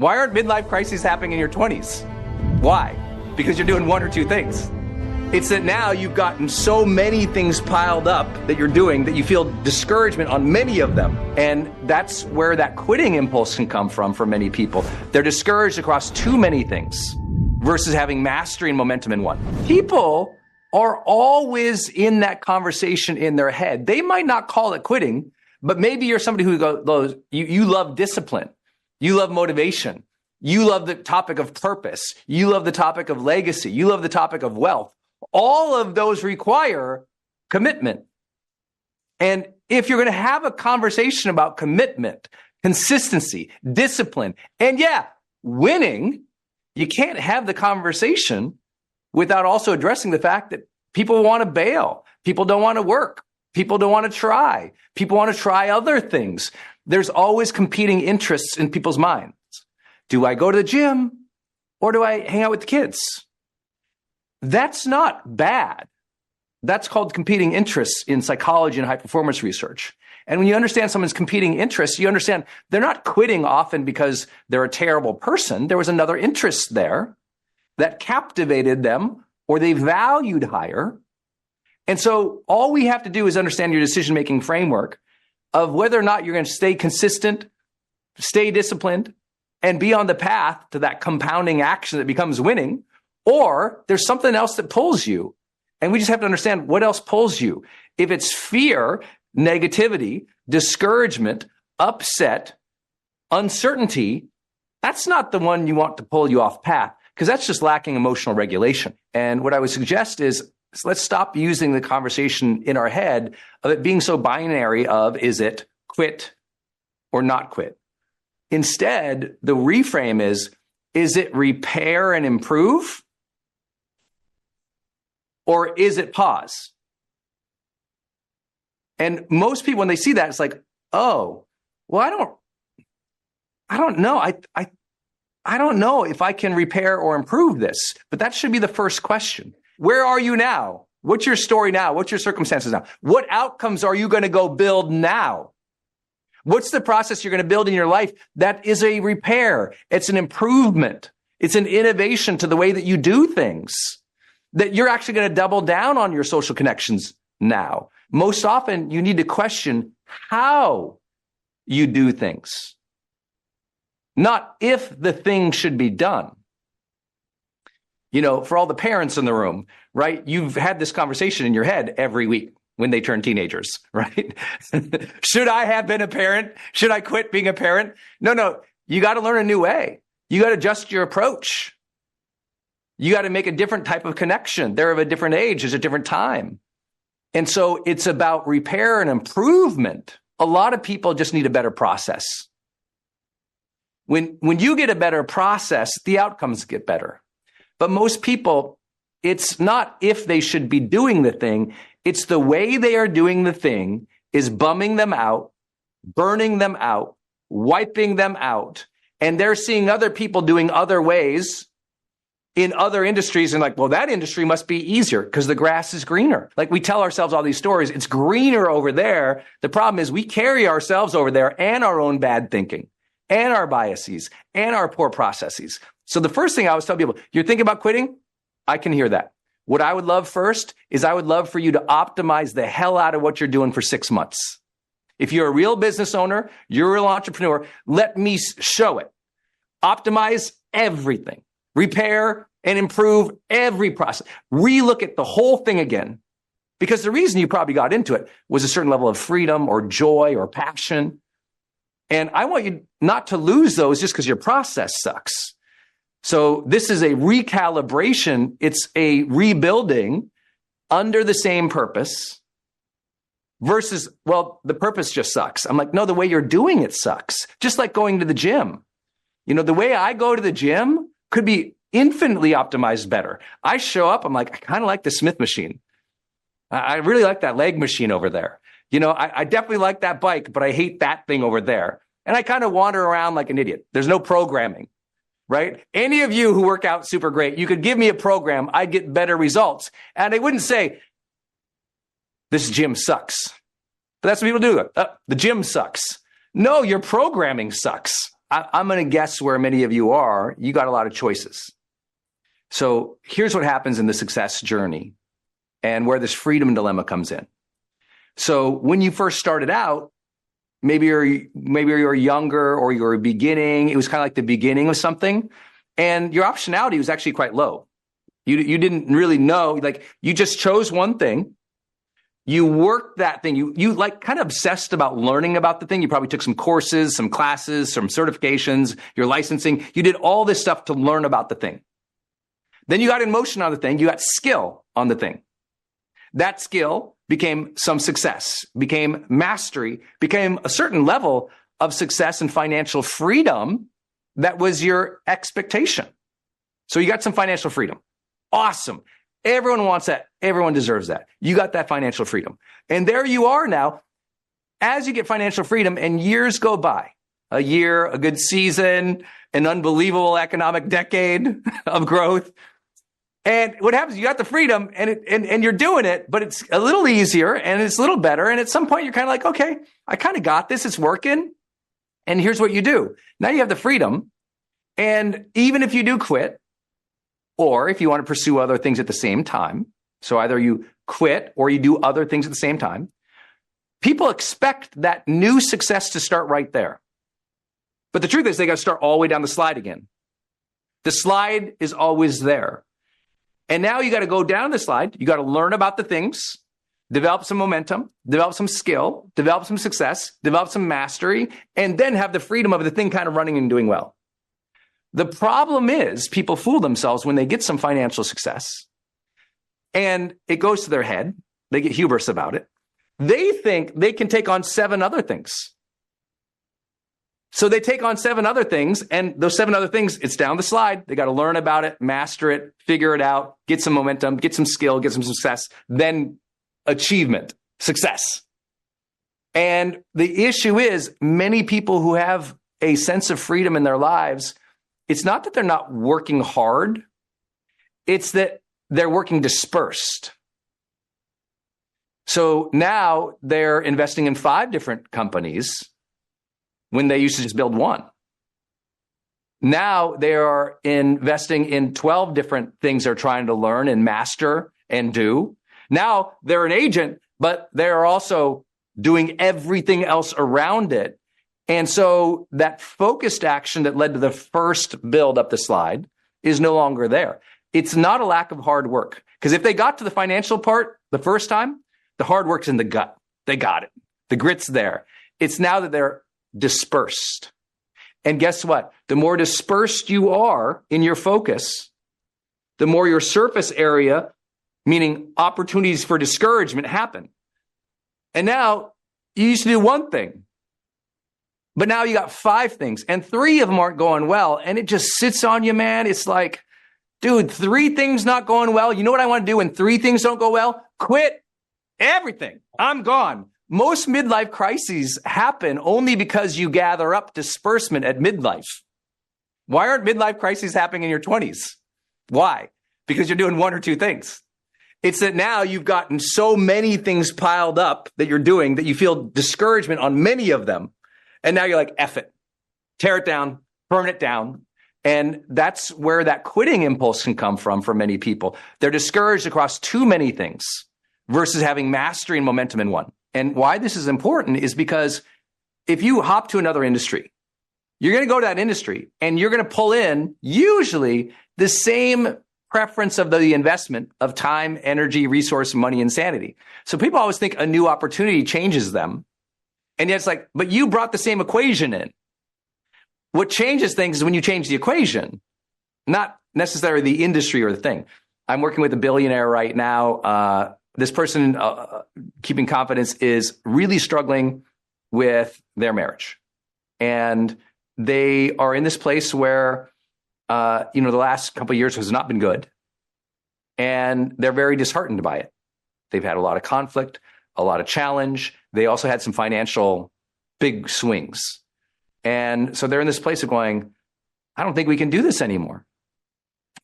Why aren't midlife crises happening in your 20s? Why? Because you're doing one or two things. It's that now you've gotten so many things piled up that you're doing that you feel discouragement on many of them. And that's where that quitting impulse can come from for many people. They're discouraged across too many things versus having mastery and momentum in one. People are always in that conversation in their head. They might not call it quitting, but maybe you're somebody who goes, you love discipline. You love motivation. You love the topic of purpose. You love the topic of legacy. You love the topic of wealth. All of those require commitment. And if you're going to have a conversation about commitment, consistency, discipline, and winning, you can't have the conversation without also addressing the fact that people want to bail. People don't want to work. People don't want to try. People want to try other things. There's always competing interests in people's minds. Do I go to the gym or do I hang out with the kids? That's not bad. That's called competing interests in psychology and high performance research. And when you understand someone's competing interests, you understand they're not quitting often because they're a terrible person. There was another interest there that captivated them or they valued higher. And so all we have to do is understand your decision-making framework of whether or not you're going to stay consistent, stay disciplined, and be on the path to that compounding action that becomes winning, or there's something else that pulls you. And we just have to understand what else pulls you. If it's fear, negativity, discouragement, upset, uncertainty, that's not the one you want to pull you off path, because that's just lacking emotional regulation. And what I would suggest is let's stop using the conversation in our head of it being so binary of, is it quit or not quit? Instead, the reframe is it repair and improve? Or is it pause? And most people, when they see that, it's like, oh, well, I don't know. I don't know if I can repair or improve this, but that should be the first question. Where are you now? What's your story now? What's your circumstances now? What outcomes are you going to go build now? What's the process you're going to build in your life that is a repair? It's an improvement. It's an innovation to the way that you do things, that you're actually going to double down on your social connections now. Most often, you need to question how you do things, not if the thing should be done. You know, for all the parents in the room, right? You've had this conversation in your head every week when they turn teenagers, right? Should I have been a parent? Should I quit being a parent? No. You got to learn a new way. You got to adjust your approach. You got to make a different type of connection. They're of a different age. There's a different time. And so it's about repair and improvement. A lot of people just need a better process. When you get a better process, the outcomes get better. But most people, it's not if they should be doing the thing. It's the way they are doing the thing is bumming them out, burning them out, wiping them out. And they're seeing other people doing other ways in other industries and like, well, that industry must be easier because the grass is greener. Like we tell ourselves all these stories. It's greener over there. The problem is we carry ourselves over there and our own bad thinking and our biases and our poor processes. So the first thing I always tell people, you're thinking about quitting? I can hear that. What I would love first is I would love for you to optimize the hell out of what you're doing for 6 months. If you're a real business owner, you're a real entrepreneur, let me show it. Optimize everything. Repair and improve every process. Relook at the whole thing again. Because the reason you probably got into it was a certain level of freedom or joy or passion. And I want you not to lose those just because your process sucks. So this is a recalibration. It's a rebuilding under the same purpose versus, well, the purpose just sucks. I'm like, no, the way you're doing it sucks. Just like going to the gym. You know, the way I go to the gym could be infinitely optimized better. I show up, I'm like, I kind of like the Smith machine. I really like that leg machine over there. You know, I definitely like that bike, but I hate that thing over there. And I kind of wander around like an idiot. There's no programming, right? Any of you who work out super great, you could give me a program, I'd get better results. And I wouldn't say, this gym sucks. But that's what people do. The gym sucks. No, your programming sucks. I'm going to guess where many of you are. You got a lot of choices. So here's what happens in the success journey and where this freedom dilemma comes in. So when you first started out, maybe you're younger or you're beginning. It was kind of like the beginning of something, and your optionality was actually quite low. You didn't really know, like you just chose one thing. You worked that thing. You like kind of obsessed about learning about the thing. You probably took some courses, some classes, some certifications, your licensing. You did all this stuff to learn about the thing. Then you got in motion on the thing. You got skill on the thing. That skill became some success, became mastery, became a certain level of success and financial freedom that was your expectation. So you got some financial freedom. Awesome. Everyone wants that. Everyone deserves that. You got that financial freedom. And there you are now. As you get financial freedom and years go by, a year, a good season, an unbelievable economic decade of growth. And what happens, you got the freedom and you're doing it, but it's a little easier and it's a little better. And at some point you're kind of like, okay, I kind of got this. It's working. And here's what you do. Now you have the freedom. And even if you do quit, or if you want to pursue other things at the same time, so either you quit or you do other things at the same time, people expect that new success to start right there. But the truth is they got to start all the way down the slide again. The slide is always there. And now you got to go down the slide. You got to learn about the things, develop some momentum, develop some skill, develop some success, develop some mastery, and then have the freedom of the thing kind of running and doing well. The problem is people fool themselves when they get some financial success and it goes to their head. They get hubris about it. They think they can take on 7 other things. So they take on 7 other things, and those 7 other things, it's down the slide. They got to learn about it, master it, figure it out, get some momentum, get some skill, get some success, then achievement, success. And the issue is many people who have a sense of freedom in their lives, it's not that they're not working hard. It's that they're working dispersed. So now they're investing in 5 different companies when they used to just build one. Now they are investing in 12 different things they're trying to learn and master and do. Now they're an agent, but they're also doing everything else around it. And so that focused action that led to the first build up the slide is no longer there. It's not a lack of hard work. Because if they got to the financial part the first time, the hard work's in the gut. They got it. The grit's there. It's now that they're dispersed. And guess what? The more dispersed you are in your focus, the more your surface area, meaning opportunities for discouragement, happen. And now you used to do one thing. But now you got 5 things and 3 of them aren't going well. And it just sits on you, man. It's like, dude, 3 things not going well. You know what I want to do when 3 things don't go well? Quit everything. I'm gone. Most midlife crises happen only because you gather up disbursement at midlife. Why aren't midlife crises happening in your 20s? Why? Because you're doing 1 or 2 things. It's that now you've gotten so many things piled up that you're doing that you feel discouragement on many of them. And now you're like, F it, tear it down, burn it down. And that's where that quitting impulse can come from for many people. They're discouraged across too many things versus having mastery and momentum in one. And why this is important is because if you hop to another industry, you're going to go to that industry and you're going to pull in usually the same preference of the investment of time, energy, resource, money, and sanity. So people always think a new opportunity changes them. And yet it's like, but you brought the same equation in. What changes things is when you change the equation, not necessarily the industry or the thing. I'm working with a billionaire right now. This person, keeping confidence, is really struggling with their marriage. And they are in this place where, the last couple of years has not been good. And they're very disheartened by it. They've had a lot of conflict, a lot of challenge. They also had some financial big swings. And so they're in this place of going, I don't think we can do this anymore.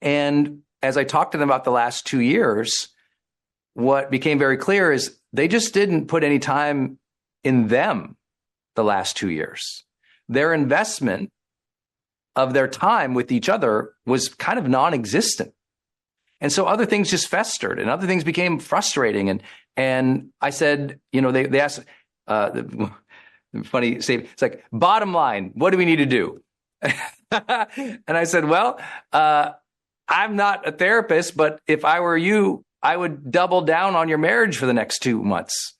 And as I talked to them about the last 2 years, what became very clear is they just didn't put any time in them the last 2 years. Their investment of their time with each other was kind of non-existent. And so other things just festered and other things became frustrating. And I said, they asked, funny statement, it's like, bottom line, what do we need to do? And I said, well, I'm not a therapist, but if I were you, I would double down on your marriage for the next 2 months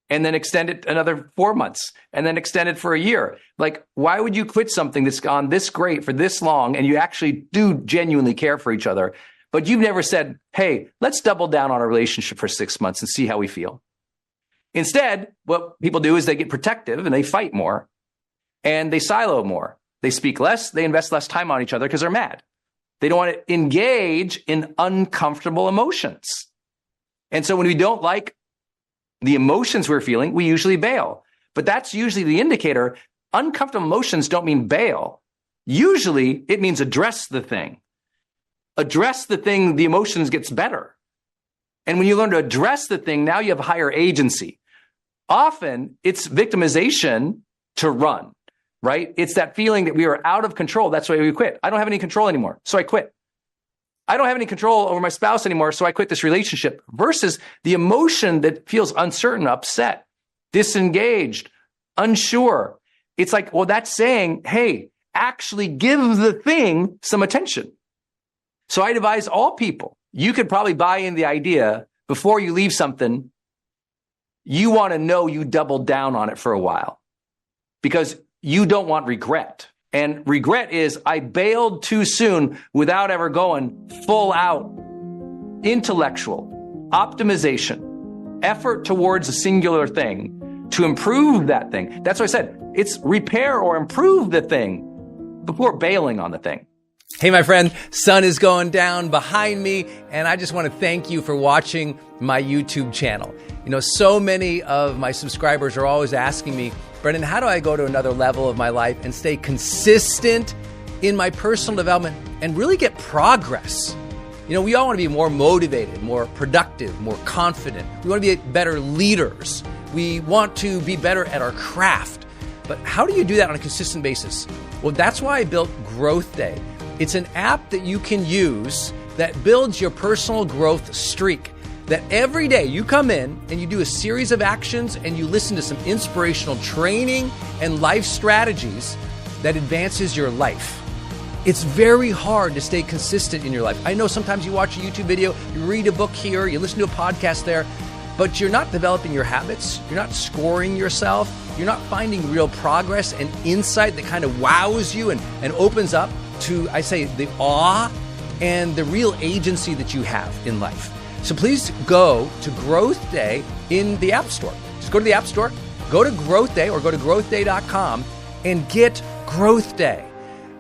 and then extend it another 4 months and then extend it for a year. Like, why would you quit something that's gone this great for this long and you actually do genuinely care for each other, but you've never said, hey, let's double down on a relationship for 6 months and see how we feel. Instead, what people do is they get protective and they fight more and they silo more. They speak less, they invest less time on each other because they're mad. They don't want to engage in uncomfortable emotions. And so when we don't like the emotions we're feeling, we usually bail. But that's usually the indicator. Uncomfortable emotions don't mean bail. Usually it means address the thing. Address the thing, the emotions gets better. And when you learn to address the thing, now you have higher agency. Often it's victimization to run. Right? It's that feeling that we are out of control. That's why we quit. I don't have any control anymore, so I quit. I don't have any control over my spouse anymore, so I quit this relationship. Versus the emotion that feels uncertain, upset, disengaged, unsure. It's like, well, that's saying, hey, actually give the thing some attention. So I advise all people, you could probably buy in the idea before you leave something, you want to know you doubled down on it for a while. Because you don't want regret. And regret is, I bailed too soon without ever going full out. Intellectual, optimization, effort towards a singular thing to improve that thing. That's what I said. It's repair or improve the thing before bailing on the thing. Hey, my friend, sun is going down behind me, and I just want to thank you for watching my YouTube channel. So many of my subscribers are always asking me, Brendan, how do I go to another level of my life and stay consistent in my personal development and really get progress? We all want to be more motivated, more productive, more confident. We want to be better leaders. We want to be better at our craft. But how do you do that on a consistent basis? Well, that's why I built Growth Day. It's an app that you can use that builds your personal growth streak. That every day you come in and you do a series of actions and you listen to some inspirational training and life strategies that advances your life. It's very hard to stay consistent in your life. I know sometimes you watch a YouTube video, you read a book here, you listen to a podcast there, but you're not developing your habits, you're not scoring yourself, you're not finding real progress and insight that kind of wows you and opens up to, I say, the awe and the real agency that you have in life. So please go to Growth Day in the App Store. Just go to the App Store, go to Growth Day or go to growthday.com and get Growth Day.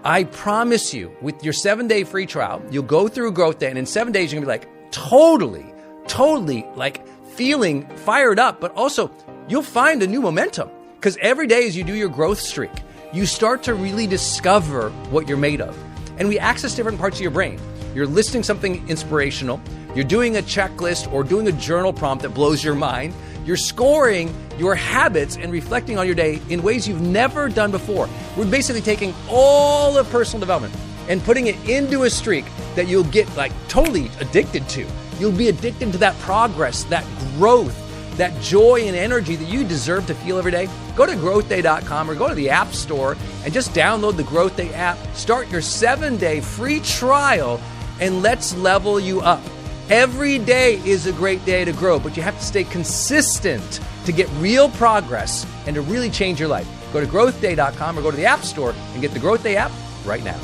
I promise you, with your 7-day free trial, you'll go through Growth Day and in 7 days, you're gonna be like totally like feeling fired up, but also you'll find a new momentum because every day as you do your growth streak, you start to really discover what you're made of. And we access different parts of your brain. You're listening to something inspirational. You're doing a checklist or doing a journal prompt that blows your mind. You're scoring your habits and reflecting on your day in ways you've never done before. We're basically taking all of personal development and putting it into a streak that you'll get like totally addicted to. You'll be addicted to that progress, that growth, that joy and energy that you deserve to feel every day. Go to growthday.com or go to the App Store and just download the Growth Day app. Start your 7-day free trial and let's level you up. Every day is a great day to grow, but you have to stay consistent to get real progress and to really change your life. Go to growthday.com or go to the App Store and get the Growth Day app right now.